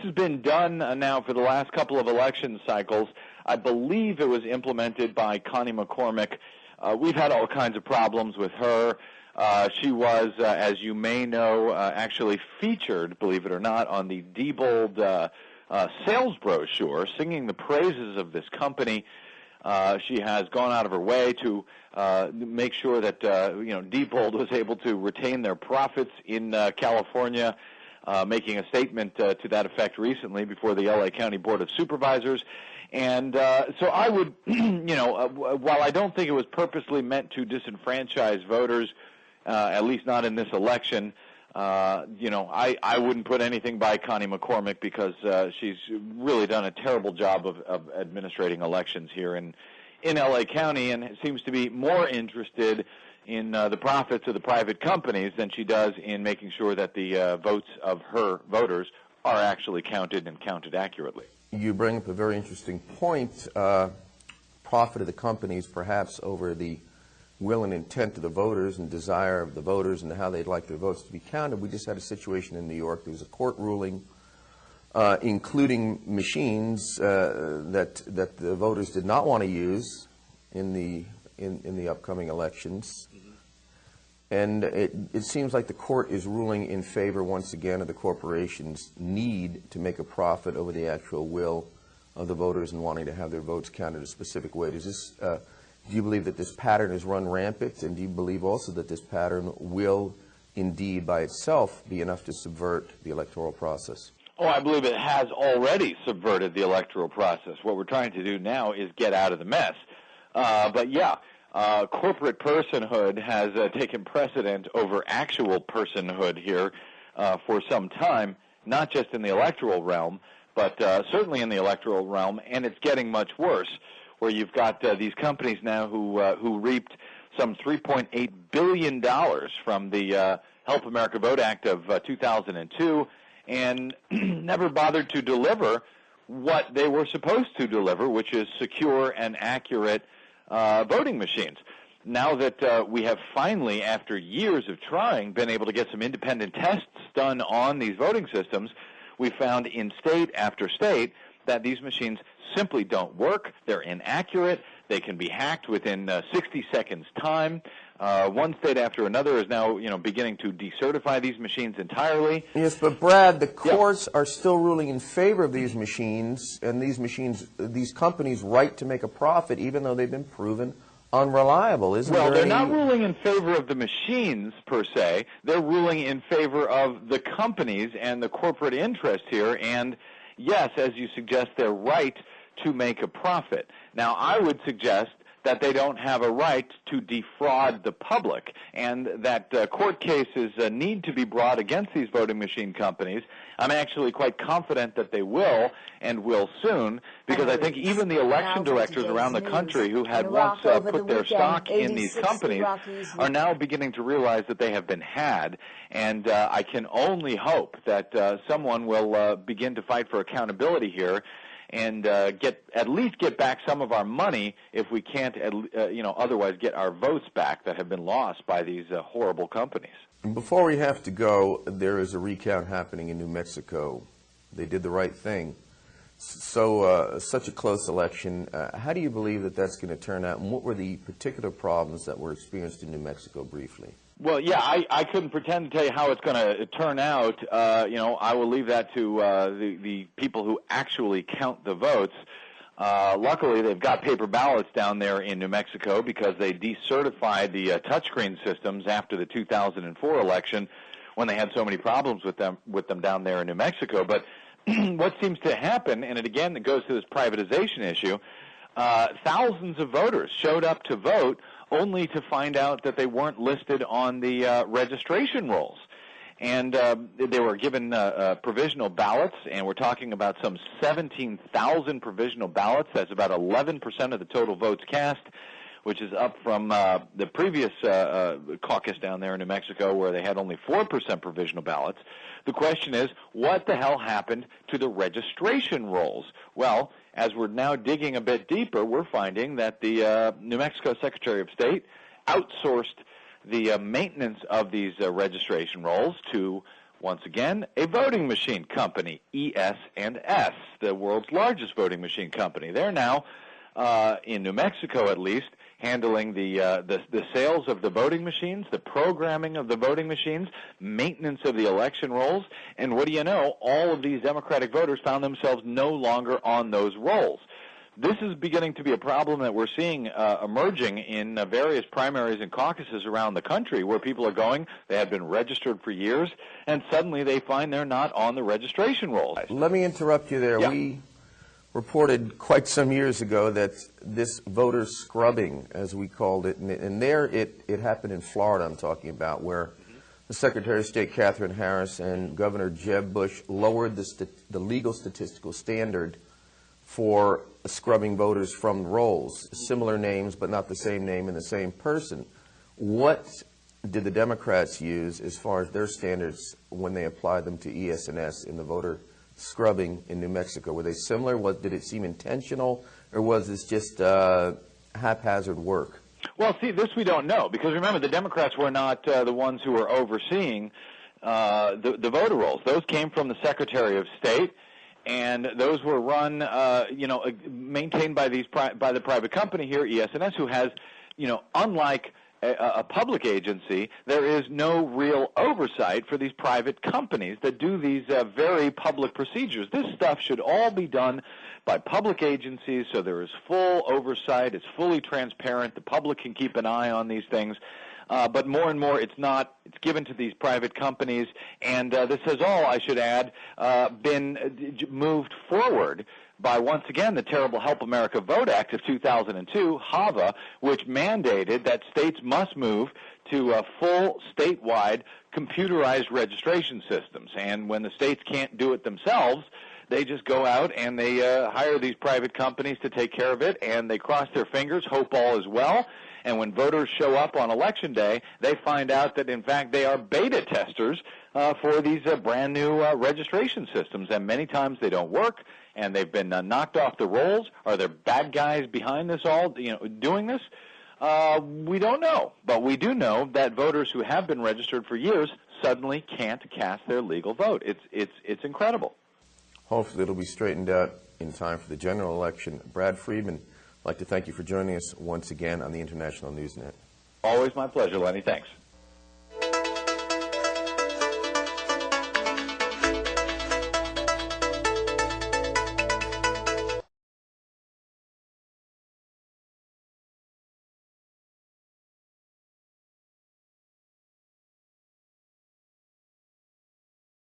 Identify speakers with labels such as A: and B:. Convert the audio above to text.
A: has been done now for the last couple of election cycles. I believe it was implemented by Connie McCormick. We've had all kinds of problems with her. She was, as you may know, actually featured, believe it or not, on the Diebold sales brochure, singing the praises of this company. She has gone out of her way to make sure that Diebold was able to retain their profits in California, making a statement to that effect recently before the LA County Board of Supervisors. And so I would, while I don't think it was purposely meant to disenfranchise voters, at least not in this election, I wouldn't put anything by Connie McCormick because she's really done a terrible job of administrating elections here in LA County, and seems to be more interested in the profits of the private companies than she does in making sure that the votes of her voters are actually counted and counted accurately.
B: You bring up a very interesting point. Profit of the companies perhaps over the will and intent of the voters and desire of the voters and how they'd like their votes to be counted. We just had a situation in New York. There was a court ruling including machines that the voters did not want to use in the upcoming elections. And it seems like the court is ruling in favor, once again, of the corporation's need to make a profit over the actual will of the voters and wanting to have their votes counted a specific way. Does this, do you believe that this pattern has run rampant, and do you believe also that this pattern will indeed by itself be enough to subvert the electoral process?
A: Oh, I believe it has already subverted the electoral process. What we're trying to do now is get out of the mess. But yeah, corporate personhood has taken precedent over actual personhood here for some time, not just in the electoral realm, but certainly in the electoral realm, and it's getting much worse, where you've got these companies now who reaped some $3.8 billion from the Help America Vote Act of 2002 and never bothered to deliver what they were supposed to deliver, which is secure and accurate voting machines. Now that we have finally, after years of trying, been able to get some independent tests done on these voting systems, we found in state after state that these machines simply don't work. They're inaccurate. They can be hacked within 60 seconds time. One state after another is now, beginning to decertify these machines entirely.
B: Yes, but Brad, the courts are still ruling in favor of these machines, and these companies' right to make a profit, even though they've been proven unreliable, isn't
A: Well,
B: there?
A: they're not ruling in favor of the machines, per se. They're ruling in favor of the companies and the corporate interest here, and yes, as you suggest, their right to make a profit. Now, I would suggest that they don't have a right to defraud the public, and that court cases need to be brought against these voting machine companies. I'm actually quite confident that they will, and will soon, because I think even the election directors around the country who had once put their stock in these companies are now beginning to realize that they have been had, and I can only hope that someone will begin to fight for accountability here and at least get back some of our money if we can't, otherwise get our votes back that have been lost by these horrible companies.
B: Before we have to go, there is a recount happening in New Mexico. They did the right thing. So, such a close election. How do you believe that that's going to turn out, and what were the particular problems that were experienced in New Mexico briefly?
A: Well, yeah, I couldn't pretend to tell you how it's going to turn out. I will leave that to the people who actually count the votes. Luckily, they've got paper ballots down there in New Mexico because they decertified the touchscreen systems after the 2004 election when they had so many problems with them down there in New Mexico. But what seems to happen, and it goes to this privatization issue, thousands of voters showed up to vote only to find out that they weren't listed on the registration rolls. And they were given provisional ballots, and we're talking about some 17,000 provisional ballots. That's about 11% of the total votes cast, which is up from the previous caucus down there in New Mexico where they had only 4% provisional ballots. The question is, what the hell happened to the registration rolls? Well, as we're now digging a bit deeper, we're finding that the New Mexico Secretary of State outsourced the maintenance of these registration rolls to Once again, a voting machine company, ES&S, the world's largest voting machine company. They're now, in New Mexico at least, handling the sales of the voting machines, the programming of the voting machines, maintenance of the election rolls, and what do you know, all of these Democratic voters found themselves no longer on those rolls. This is beginning to be a problem that we're seeing emerging in various primaries and caucuses around the country, where people are going, they have been registered for years, and suddenly they find they're not on the registration rolls.
B: Let me interrupt you there.
A: Yeah.
B: We reported quite some years ago that this voter scrubbing, as we called it, and there it happened in Florida, I'm talking about, where the Secretary of State, Katherine Harris, and Governor Jeb Bush lowered the legal statistical standard for scrubbing voters from rolls, similar names but not the same name and the same person. What did the Democrats use as far as their standards when they applied them to ES&S in the voter scrubbing in New Mexico? Were they similar? Did it seem intentional, or was this just haphazard work?
A: Well, see, this we don't know, because remember, the Democrats were not the ones who were overseeing the voter rolls. Those came from the Secretary of State, and those were run, maintained by the private company here, ES&S, who has, unlike a public agency, there is no real oversight for these private companies that do these very public procedures. This stuff should all be done by public agencies, so there is full oversight. It's fully transparent. The public can keep an eye on these things. But more and more, it's not. It's given to these private companies, and this has all, I should add, been moved forward by, once again, the terrible Help America Vote Act of 2002, HAVA, which mandated that states must move to full statewide computerized registration systems. And when the states can't do it themselves, they just go out and they hire these private companies to take care of it, and they cross their fingers, hope all is well. And when voters show up on Election Day, they find out that, in fact, they are beta testers for these brand new registration systems. And many times they don't work, and they've been knocked off the rolls. Are there bad guys behind this all, doing this? We don't know. But we do know that voters who have been registered for years suddenly can't cast their legal vote. It's incredible.
B: Hopefully it'll be straightened out in time for the general election. Brad Friedman, I'd like to thank you for joining us once again on the International Newsnet.
A: Always my pleasure, Lenny. Thanks.